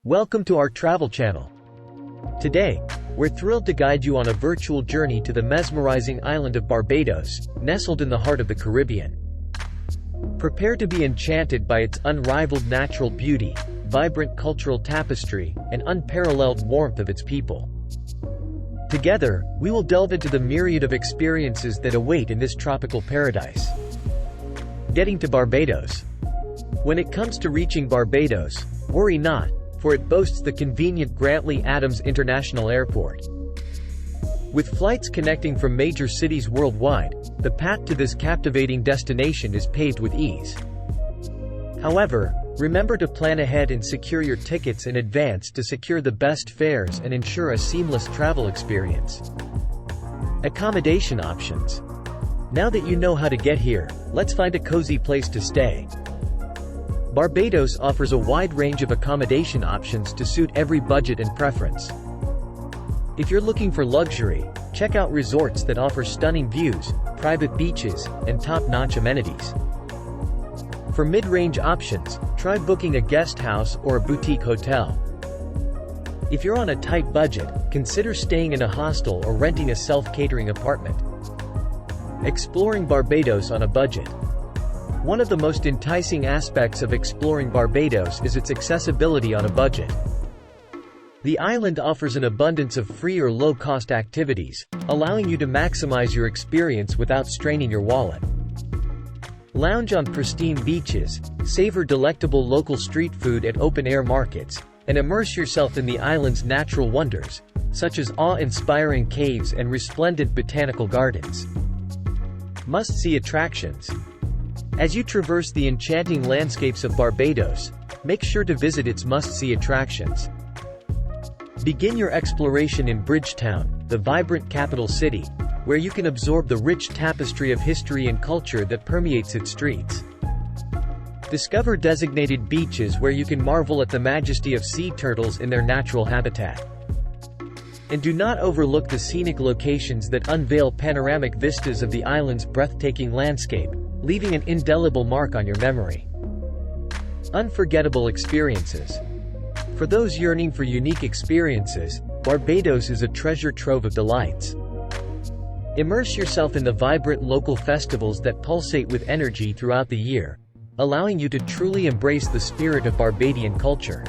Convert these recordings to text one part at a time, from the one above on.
Welcome to our travel channel. Today, we're thrilled to guide you on a virtual journey to the mesmerizing island of Barbados, nestled in the heart of the Caribbean. Prepare to be enchanted by its unrivaled natural beauty, vibrant cultural tapestry, and unparalleled warmth of its people. Together, we will delve into the myriad of experiences that await in this tropical paradise. Getting to Barbados. When it comes to reaching Barbados, worry not, for it boasts the convenient Grantley Adams International Airport. With flights connecting from major cities worldwide, the path to this captivating destination is paved with ease. However, remember to plan ahead and secure your tickets in advance to secure the best fares and ensure a seamless travel experience. Accommodation options. Now that you know how to get here, let's find a cozy place to stay. Barbados offers a wide range of accommodation options to suit every budget and preference. If you're looking for luxury, check out resorts that offer stunning views, private beaches, and top-notch amenities. For mid-range options, try booking a guest house or a boutique hotel. If you're on a tight budget, consider staying in a hostel or renting a self-catering apartment. Exploring Barbados on a budget. One of the most enticing aspects of exploring Barbados is its accessibility on a budget. The island offers an abundance of free or low-cost activities, allowing you to maximize your experience without straining your wallet. Lounge on pristine beaches, savor delectable local street food at open-air markets, and immerse yourself in the island's natural wonders, such as awe-inspiring caves and resplendent botanical gardens. Must-see attractions. As you traverse the enchanting landscapes of Barbados, make sure to visit its must-see attractions. Begin your exploration in Bridgetown, the vibrant capital city, where you can absorb the rich tapestry of history and culture that permeates its streets. Discover designated beaches where you can marvel at the majesty of sea turtles in their natural habitat. And do not overlook the scenic locations that unveil panoramic vistas of the island's breathtaking landscape, leaving an indelible mark on your memory. Unforgettable experiences. For those yearning for unique experiences, Barbados is a treasure trove of delights. Immerse yourself in the vibrant local festivals that pulsate with energy throughout the year, allowing you to truly embrace the spirit of Barbadian culture.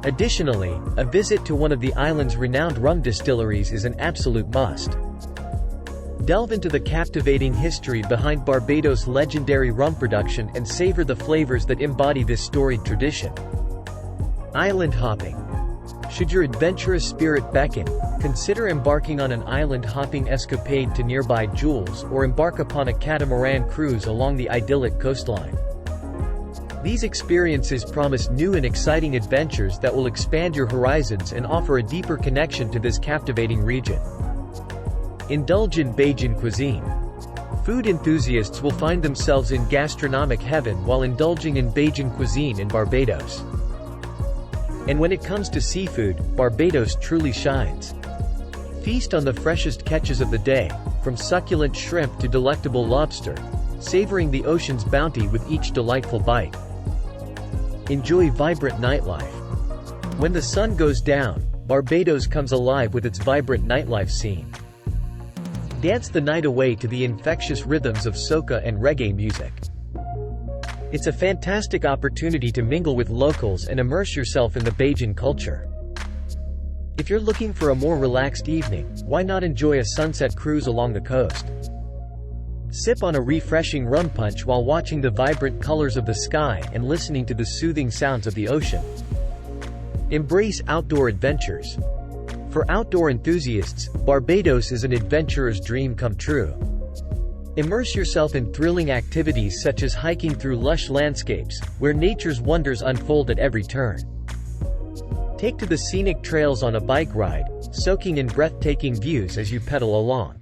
Additionally, a visit to one of the island's renowned rum distilleries is an absolute must. Delve into the captivating history behind Barbados' legendary rum production and savor the flavors that embody this storied tradition. Island hopping. Should your adventurous spirit beckon, consider embarking on an island-hopping escapade to nearby Jules or embark upon a catamaran cruise along the idyllic coastline. These experiences promise new and exciting adventures that will expand your horizons and offer a deeper connection to this captivating region. Indulge in Bajan cuisine. Food enthusiasts will find themselves in gastronomic heaven while indulging in Bajan cuisine in Barbados. And when it comes to seafood, Barbados truly shines. Feast on the freshest catches of the day, from succulent shrimp to delectable lobster, savoring the ocean's bounty with each delightful bite. Enjoy vibrant nightlife. When the sun goes down, Barbados comes alive with its vibrant nightlife scene. Dance the night away to the infectious rhythms of soca and reggae music. It's a fantastic opportunity to mingle with locals and immerse yourself in the Bajan culture. If you're looking for a more relaxed evening, why not enjoy a sunset cruise along the coast? Sip on a refreshing rum punch while watching the vibrant colors of the sky and listening to the soothing sounds of the ocean. Embrace outdoor adventures. For outdoor enthusiasts, Barbados is an adventurer's dream come true. Immerse yourself in thrilling activities such as hiking through lush landscapes, where nature's wonders unfold at every turn. Take to the scenic trails on a bike ride, soaking in breathtaking views as you pedal along.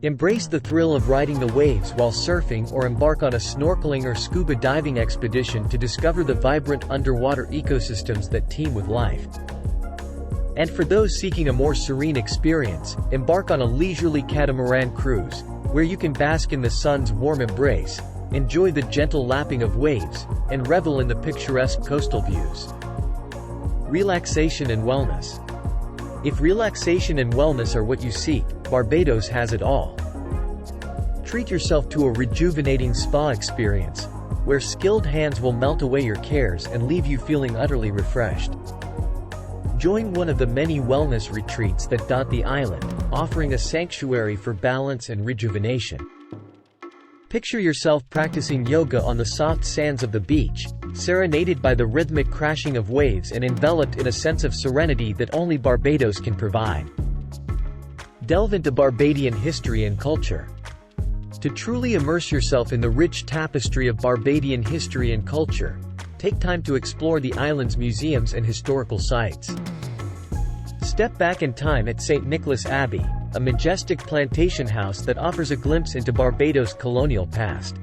Embrace the thrill of riding the waves while surfing or embark on a snorkeling or scuba diving expedition to discover the vibrant underwater ecosystems that teem with life. And for those seeking a more serene experience, embark on a leisurely catamaran cruise, where you can bask in the sun's warm embrace, enjoy the gentle lapping of waves, and revel in the picturesque coastal views. Relaxation and wellness. If relaxation and wellness are what you seek, Barbados has it all. Treat yourself to a rejuvenating spa experience, where skilled hands will melt away your cares and leave you feeling utterly refreshed. Join one of the many wellness retreats that dot the island, offering a sanctuary for balance and rejuvenation. Picture yourself practicing yoga on the soft sands of the beach, serenaded by the rhythmic crashing of waves and enveloped in a sense of serenity that only Barbados can provide. Delve into Barbadian history and culture. To truly immerse yourself in the rich tapestry of Barbadian history and culture, take time to explore the island's museums and historical sites. Step back in time at St. Nicholas Abbey, a majestic plantation house that offers a glimpse into Barbados' colonial past.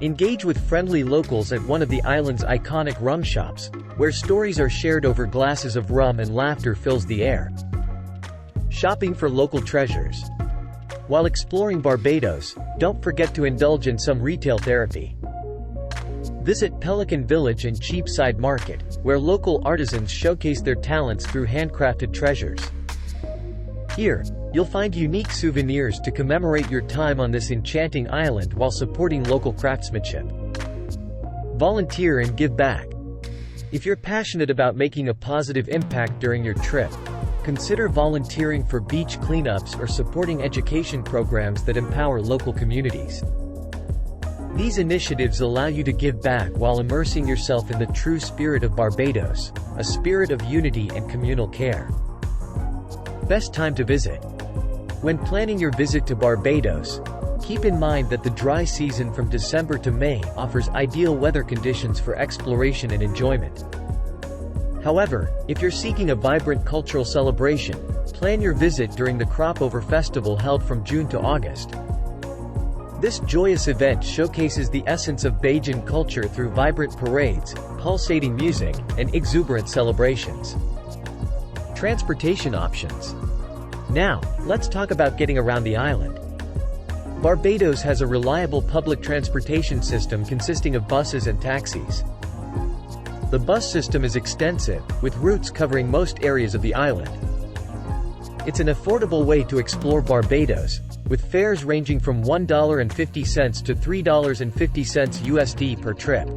Engage with friendly locals at one of the island's iconic rum shops, where stories are shared over glasses of rum and laughter fills the air. Shopping for local treasures. While exploring Barbados, don't forget to indulge in some retail therapy. Visit Pelican Village and Cheapside Market, where local artisans showcase their talents through handcrafted treasures. Here, you'll find unique souvenirs to commemorate your time on this enchanting island while supporting local craftsmanship. Volunteer and give back. If you're passionate about making a positive impact during your trip, consider volunteering for beach cleanups or supporting education programs that empower local communities. These initiatives allow you to give back while immersing yourself in the true spirit of Barbados, a spirit of unity and communal care. Best time to visit. When planning your visit to Barbados, keep in mind that the dry season from December to May offers ideal weather conditions for exploration and enjoyment. However, if you're seeking a vibrant cultural celebration, plan your visit during the Crop-Over Festival held from June to August. This joyous event showcases the essence of Bajan culture through vibrant parades, pulsating music, and exuberant celebrations. Transportation options. Now, let's talk about getting around the island. Barbados has a reliable public transportation system consisting of buses and taxis. The bus system is extensive, with routes covering most areas of the island. It's an affordable way to explore Barbados, with fares ranging from $1.50 to $3.50 USD per trip.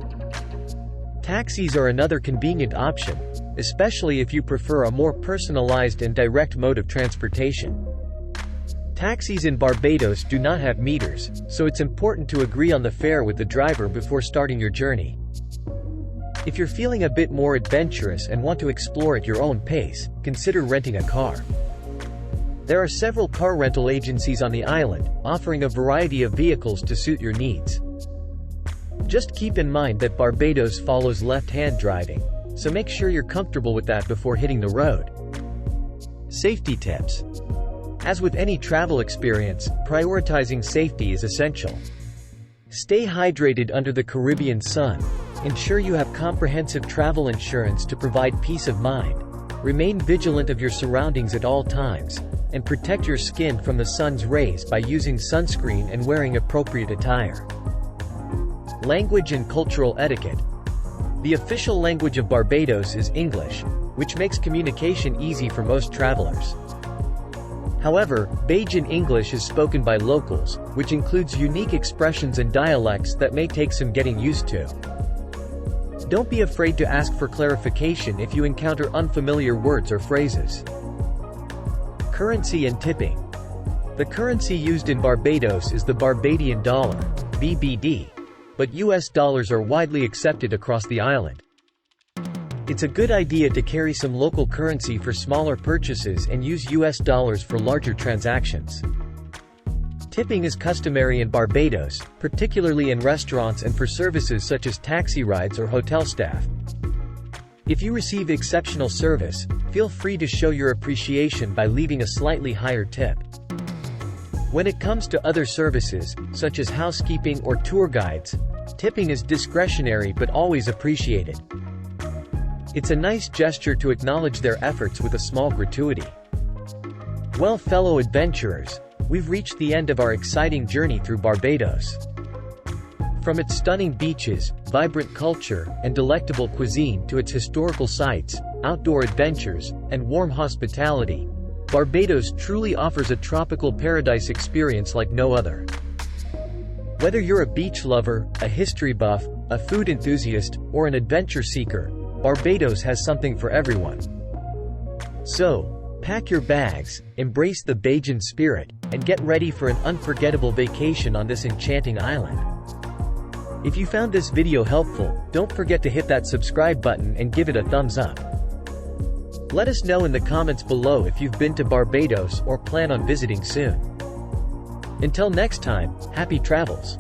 Taxis are another convenient option, especially if you prefer a more personalized and direct mode of transportation. Taxis in Barbados do not have meters, so it's important to agree on the fare with the driver before starting your journey. If you're feeling a bit more adventurous and want to explore at your own pace, consider renting a car. There are several car rental agencies on the island, offering a variety of vehicles to suit your needs. Just keep in mind that Barbados follows left-hand driving, so make sure you're comfortable with that before hitting the road. Safety tips. As with any travel experience, prioritizing safety is essential. Stay hydrated under the Caribbean sun. Ensure you have comprehensive travel insurance to provide peace of mind. Remain vigilant of your surroundings at all times, and protect your skin from the sun's rays by using sunscreen and wearing appropriate attire. Language and cultural etiquette. The official language of Barbados is English, which makes communication easy for most travelers. However, Bajan English is spoken by locals, which includes unique expressions and dialects that may take some getting used to. Don't be afraid to ask for clarification if you encounter unfamiliar words or phrases. Currency and tipping. The currency used in Barbados is the Barbadian dollar, BBD, but US dollars are widely accepted across the island. It's a good idea to carry some local currency for smaller purchases and use US dollars for larger transactions. Tipping is customary in Barbados, particularly in restaurants and for services such as taxi rides or hotel staff. If you receive exceptional service, feel free to show your appreciation by leaving a slightly higher tip. When it comes to other services, such as housekeeping or tour guides, tipping is discretionary but always appreciated. It's a nice gesture to acknowledge their efforts with a small gratuity. Well, fellow adventurers, we've reached the end of our exciting journey through Barbados. From its stunning beaches, vibrant culture and delectable cuisine to its historical sites, outdoor adventures, and warm hospitality, Barbados truly offers a tropical paradise experience like no other. Whether you're a beach lover, a history buff, a food enthusiast, or an adventure seeker, Barbados has something for everyone. So, pack your bags, embrace the Bajan spirit, and get ready for an unforgettable vacation on this enchanting island. If you found this video helpful, don't forget to hit that subscribe button and give it a thumbs up. Let us know in the comments below if you've been to Barbados or plan on visiting soon. Until next time, happy travels!